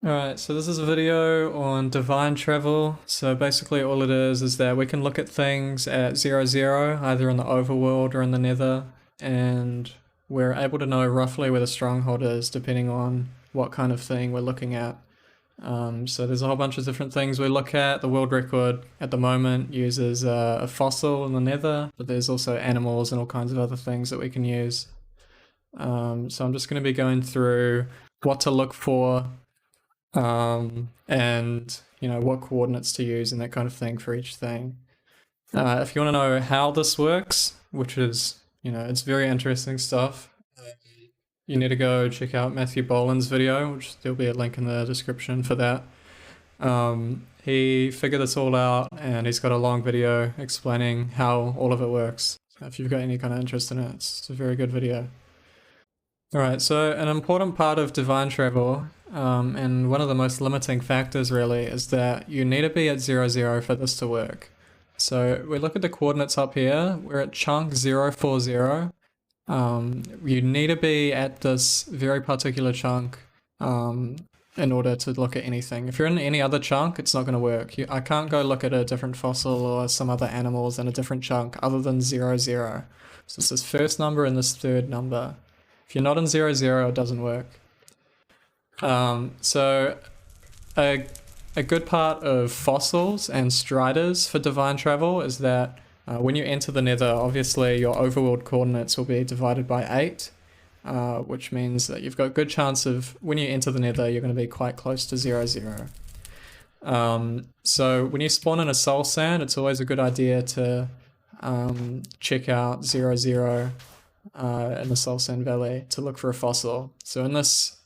Alright, so this is a video on divine travel. So basically all it is that we can look at things at 0, either in the overworld or in the nether, and we're able to know roughly where the stronghold is depending on what kind of thing we're looking at. So there's a whole bunch of different things we look at. The world record at the moment uses a fossil in the nether, but there's also animals and all kinds of other things that we can use. So I'm just going to be going through what to look for, and what coordinates to use and that kind of thing for each thing. If you want to know how this works, which is it's very interesting stuff, you need to go check out Matthew Bolan's video, which there'll be a link in the description for that. He figured this all out and he's got a long video explaining how all of it works. So if you've got any kind of interest in it, it's a very good video. Alright, so an important part of divine travel, and one of the most limiting factors really, is that you need to be at 0 for this to work. So we look at the coordinates up here, we're at chunk 040. You need to be at this very particular chunk in order to look at anything. If you're in any other chunk, it's not going to work. I can't go look at a different fossil or some other animals in a different chunk other than 0. So it's this first number and this third number. If you're not in 0, it doesn't work. So a good part of fossils and striders for divine travel is that when you enter the nether, obviously your overworld coordinates will be divided by 8, which means that you've got a good chance of, when you enter the nether, you're going to be quite close to 0. So when you spawn in a soul sand, it's always a good idea to check out 0 in the Soul Sand Valley to look for a fossil. So in this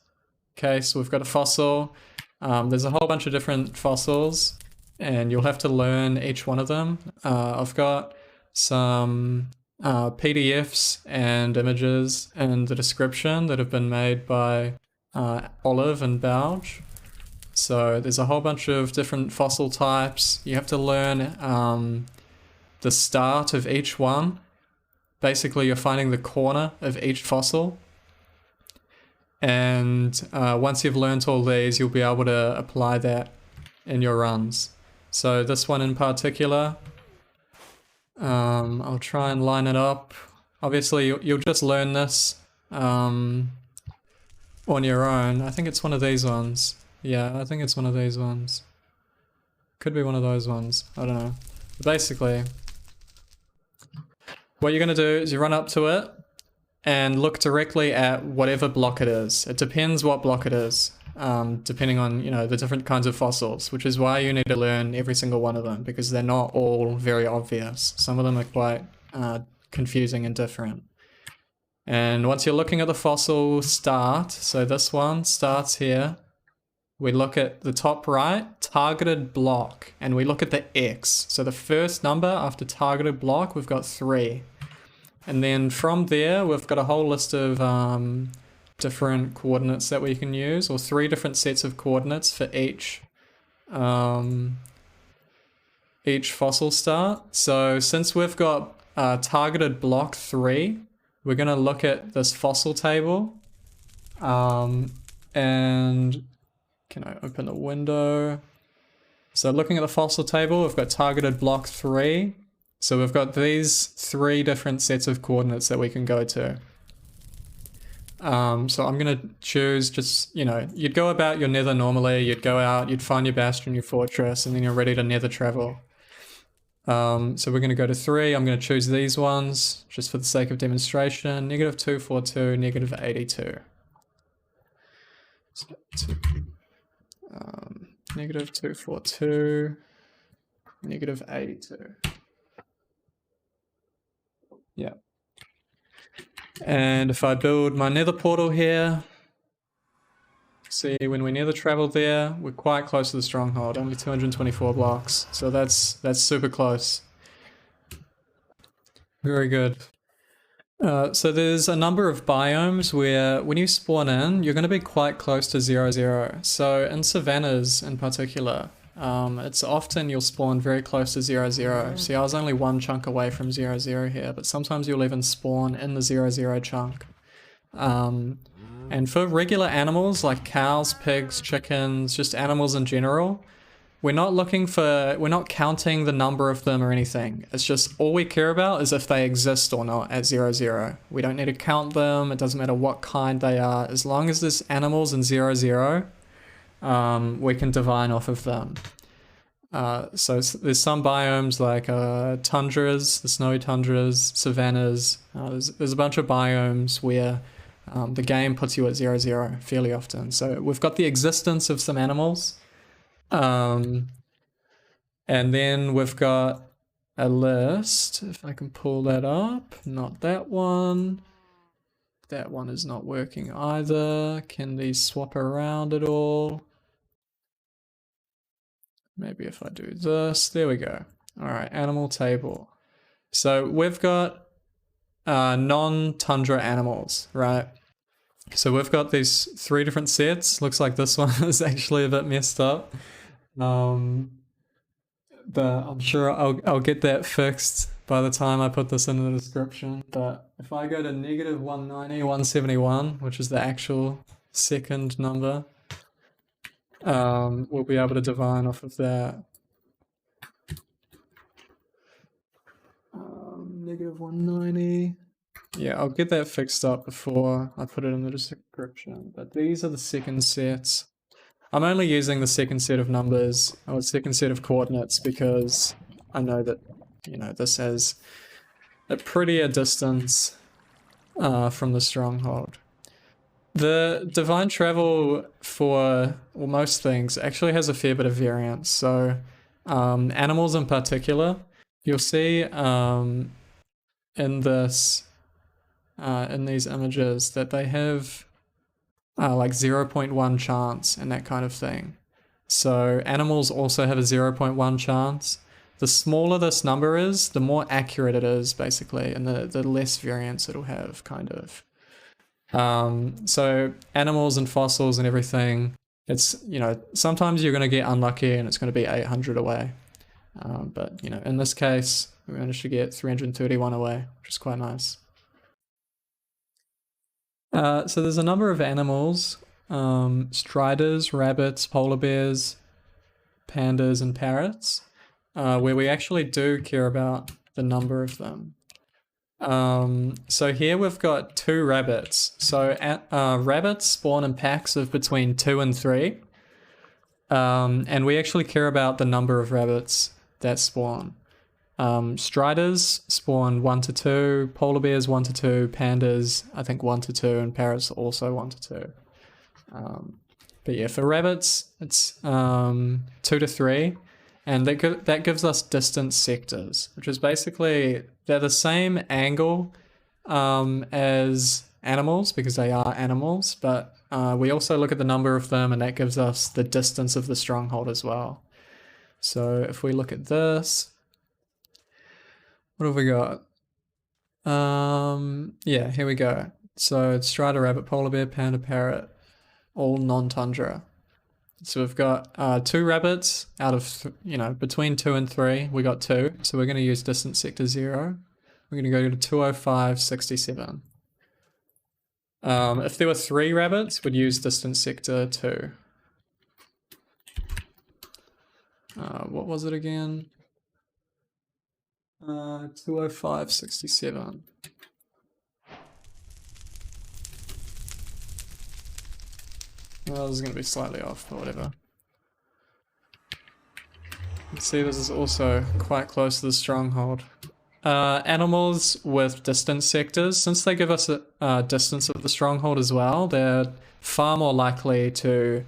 case, we've got a fossil. There's a whole bunch of different fossils, and you'll have to learn each one of them. I've got some PDFs and images in the description that have been made by Olive and Belj. So there's a whole bunch of different fossil types. You have to learn the start of each one. Basically, you're finding the corner of each fossil. And once you've learned all these, you'll be able to apply that in your runs. So this one in particular, I'll try and line it up. Obviously, you'll just learn this on your own. I think it's one of these ones. Yeah, I think it's one of these ones. Could be one of those ones. I don't know. But basically, what you're going to do is you run up to it and look directly at whatever block it is. It depends what block it is, depending on the different kinds of fossils, which is why you need to learn every single one of them, because they're not all very obvious. Some of them are quite confusing and different. And once you're looking at the fossil start, so this one starts here, we look at the top right, targeted block, and we look at the X. So the first number after targeted block, we've got 3. And then from there, we've got a whole list of different coordinates that we can use, or 3 different sets of coordinates for each fossil start. So since we've got targeted block 3, we're going to look at this fossil table. And can I open the window? So looking at the fossil table, we've got targeted block 3. So we've got these 3 different sets of coordinates that we can go to. So I'm going to choose just, you'd go about your nether normally, you'd go out, you'd find your bastion, your fortress, and then you're ready to nether travel. So we're going to go to 3. I'm going to choose these ones, just for the sake of demonstration. -242, -82. So -242, -82. Yeah. And if I build my nether portal here, see when we nether travel there, we're quite close to the stronghold, only 224 blocks. So that's super close. Very good. So there's a number of biomes where when you spawn in, you're going to be quite close to 0. So in savannas in particular, it's often you'll spawn very close to 0. See, I was only 1 chunk away from 0 here, but sometimes you'll even spawn in the 0 chunk. And And for regular animals like cows, pigs, chickens, just animals in general, we're not counting the number of them or anything. It's just all we care about is if they exist or not at 0, 0. We don't need to count them. It doesn't matter what kind they are. As long as there's animals in 0, 0, we can divine off of them. So there's some biomes like tundras, the snowy tundras, savannas. There's a bunch of biomes where the game puts you at 0, 0 fairly often. So we've got the existence of some animals. And then we've got a list, if I can pull that up. Not that one. That one is not working either. Can these swap around at all? Maybe if I do this, there we go. All right, animal table. So we've got non-tundra animals, right? So we've got these 3 different sets. Looks like this one is actually a bit messed up. But I'm sure I'll get that fixed by the time I put this in the description. But if I go to negative 190, 171, which is the actual second number, we'll be able to divine off of that. Negative 190. Yeah, I'll get that fixed up before I put it in the description. But these are the second sets. I'm only using the second set of numbers, or the second set of coordinates, because I know that, this has a prettier distance from the stronghold. The divine travel for most things actually has a fair bit of variance. So animals in particular, you'll see in these images that they have like 0.1 chance and that kind of thing. So animals also have a 0.1 chance. The smaller this number is, the more accurate it is, basically, and the less variance it'll have, kind of. So animals and fossils and everything, it's, sometimes you're going to get unlucky and it's going to be 800 away. But, in this case, we managed to get 331 away, which is quite nice. So there's a number of animals, striders, rabbits, polar bears, pandas, and parrots, where we actually do care about the number of them. So here we've got 2 rabbits. So rabbits spawn in packs of between 2 and 3. And we actually care about the number of rabbits that spawn. Striders spawn 1 to 2, polar bears 1 to 2, pandas I think 1 to 2, and parrots also 1 to 2. But yeah, for rabbits it's 2 to 3, and that gives us distance sectors, which is basically they're the same angle as animals because they are animals, but we also look at the number of them, and that gives us the distance of the stronghold as well. So if we look at this, what have we got? Yeah, here we go. So it's strider, rabbit, polar bear, panda, parrot, all non-tundra. So we've got 2 rabbits out of, between 2 and 3, we got 2. So we're going to use distance sector 0. We're going to go to 205, 67. If there were 3 rabbits, we'd use distance sector 2. What was it again? 205, 67. Well, this is going to be slightly off, but whatever. You can see this is also quite close to the stronghold. Animals with distance sectors, since they give us a distance of the stronghold as well, they're far more likely to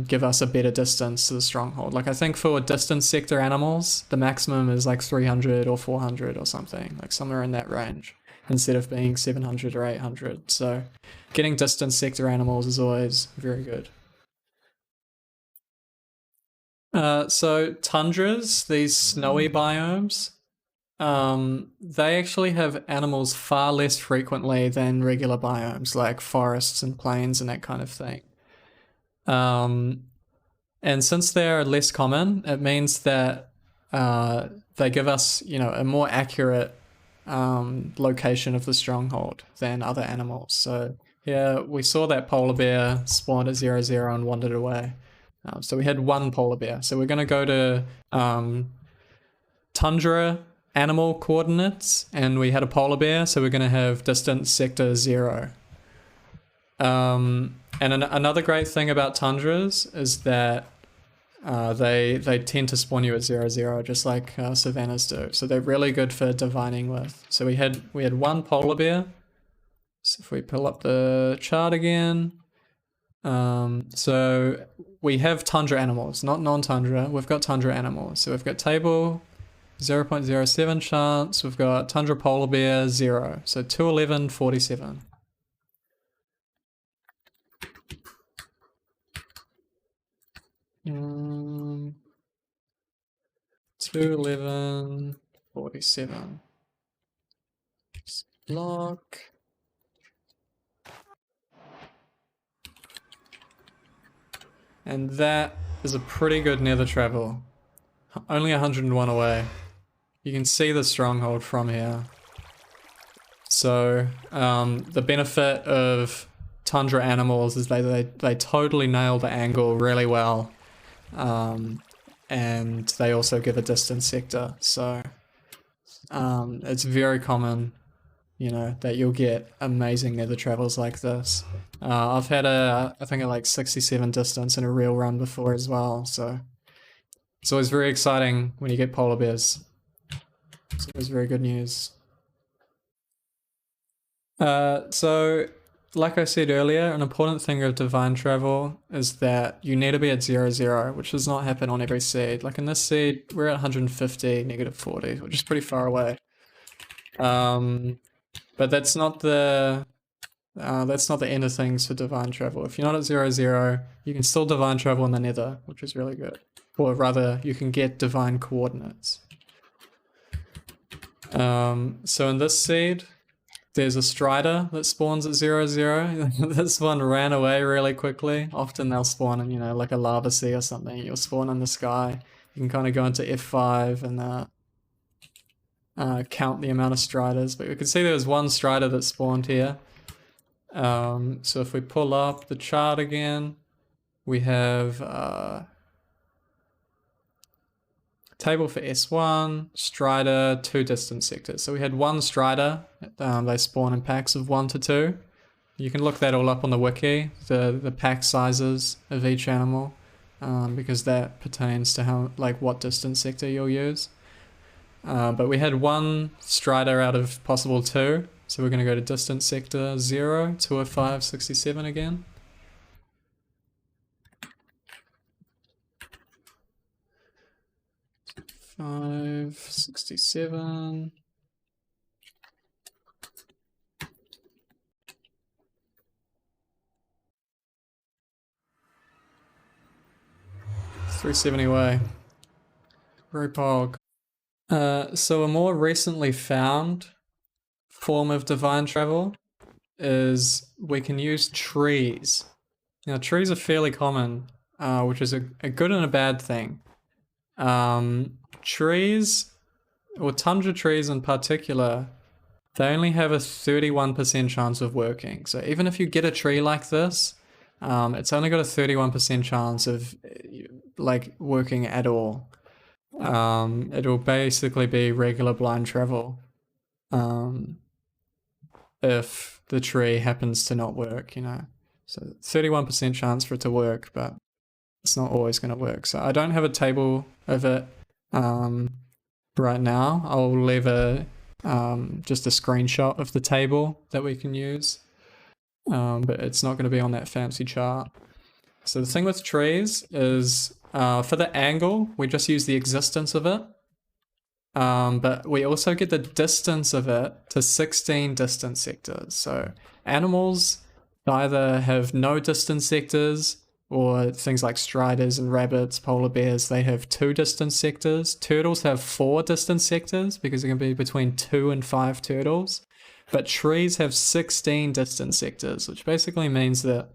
give us a better distance to the stronghold. Like I think for distance sector animals, the maximum is like 300 or 400 or something, like somewhere in that range, instead of being 700 or 800. So getting distance sector animals is always very good. So tundras, these snowy biomes, they actually have animals far less frequently than regular biomes like forests and plains and that kind of thing. And since they're less common, it means that they give us, a more accurate location of the stronghold than other animals. So here we saw that polar bear spawned at 0, 0 and wandered away. So we had one polar bear. So we're going to go to Tundra animal coordinates, and we had a polar bear, so we're going to have distance sector 0. And another great thing about tundras is that they tend to spawn you at 0, 0, just like savannas do. So they're really good for divining with. So we had one polar bear. So if we pull up the chart again, so we have tundra animals, not non-tundra. We've got tundra animals. So we've got table 0.07 chance. We've got tundra polar bear 0. So 211, 47. Um, 211, 47. Block. And that is a pretty good nether travel. Only 101 away. You can see the stronghold from here. So the benefit of tundra animals is they totally nail the angle really well. And they also give a distance sector. So it's very common, you know, that you'll get amazing nether travels like this. I've had I think like 67 distance in a real run before as well, so it's always very exciting when you get polar bears. It's always very good news. So like I said earlier, an important thing of divine travel is that you need to be at 0, 0, which does not happen on every seed. Like in this seed, we're at 150, negative 40, which is pretty far away. But that's not the end of things for divine travel. If you're not at 0, 0, you can still divine travel in the nether, which is really good. Or rather, you can get divine coordinates. So in this seed, there's a strider that spawns at 0, 0. This one ran away really quickly. Often they'll spawn in, you know, like a lava sea or something. You'll spawn in the sky. You can kind of go into F5 and count the amount of striders. But we can see there was one strider that spawned here. So if we pull up the chart again, we have table for S1, strider, 2 distance sectors. So we had one strider. They spawn in packs of 1 to 2. You can look that all up on the wiki, the pack sizes of each animal, because that pertains to how, like, what distance sector you'll use. But we had one strider out of possible 2. So we're going to go to distance sector 0, 205, 67 again. Five, 67. $370 away. Very pog. So a more recently found form of divine travel is we can use trees. Now trees are fairly common, which is a good and a bad thing. Trees, or tundra trees in particular, they only have a 31% chance of working. So even if you get a tree like this, it's only got a 31% chance of like working at all. It'll basically be regular blind travel if the tree happens to not work, you know. So 31% chance for it to work, but it's not always going to work. So I don't have a table of it right now. I'll leave just a screenshot of the table that we can use, but it's not going to be on that fancy chart. So the thing with trees is for the angle, we just use the existence of it, but we also get the distance of it to 16 distance sectors. So animals either have no distance sectors, or things like striders and rabbits, polar bears, they have 2 distance sectors. Turtles have 4 distance sectors because it can be between 2 and 5 turtles. But trees have 16 distance sectors, which basically means that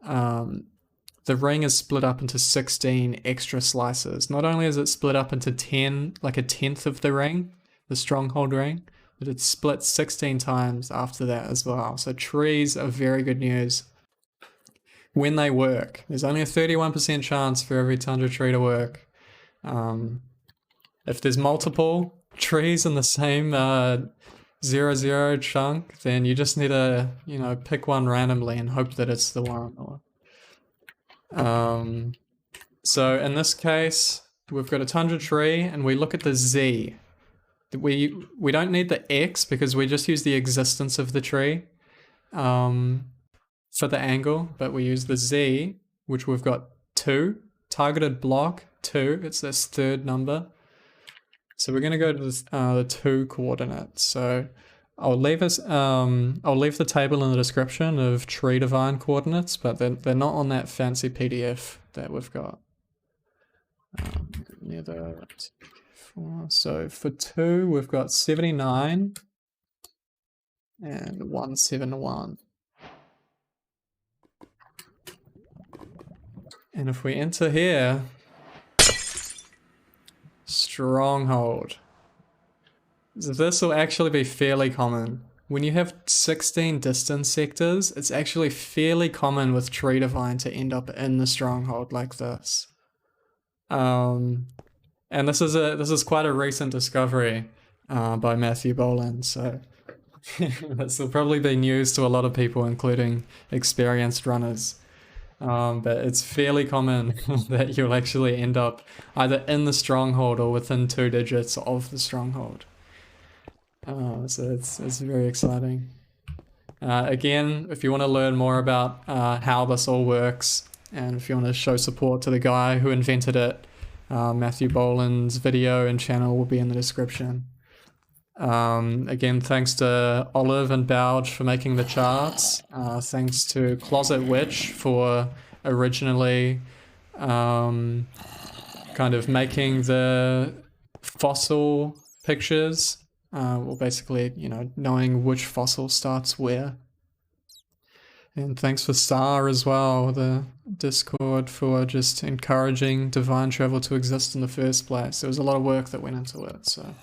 the ring is split up into 16 extra slices. Not only is it split up into 10, like a tenth of the ring, the stronghold ring, but it split 16 times after that as well. So trees are very good news when they work. There's only a 31% chance for every Tundra tree to work. If there's multiple trees in the same 0-0 chunk, then you just need to, you know, pick one randomly and hope that it's the one. So in this case, we've got a Tundra tree, and we look at the Z. We don't need the X because we just use the existence of the tree for the angle, but we use the Z, which we've got 2, targeted block 2. It's this third number. So we're going to go to the 2 coordinates. So I'll leave the table in the description of tree divine coordinates, but they're not on that fancy PDF that we've got. So for 2, we've got 79 and 171. And if we enter here, stronghold. This will actually be fairly common. When you have 16 distance sectors, it's actually fairly common with tree divine to end up in the stronghold like this. And this is quite a recent discovery by Matthew Bolan, so this will probably be news to a lot of people, including experienced runners. But it's fairly common that you'll actually end up either in the stronghold or within 2 digits of the stronghold. So it's very exciting. Again, if you want to learn more about how this all works, and if you want to show support to the guy who invented it, Matthew Bolan's video and channel will be in the description. Again, thanks to Olive and Belj for making the charts. Thanks to Closet Witch for originally kind of making the fossil pictures. Well, basically, you know, knowing which fossil starts where. And thanks for Star as well, the Discord, for just encouraging divine travel to exist in the first place. There was a lot of work that went into it, so...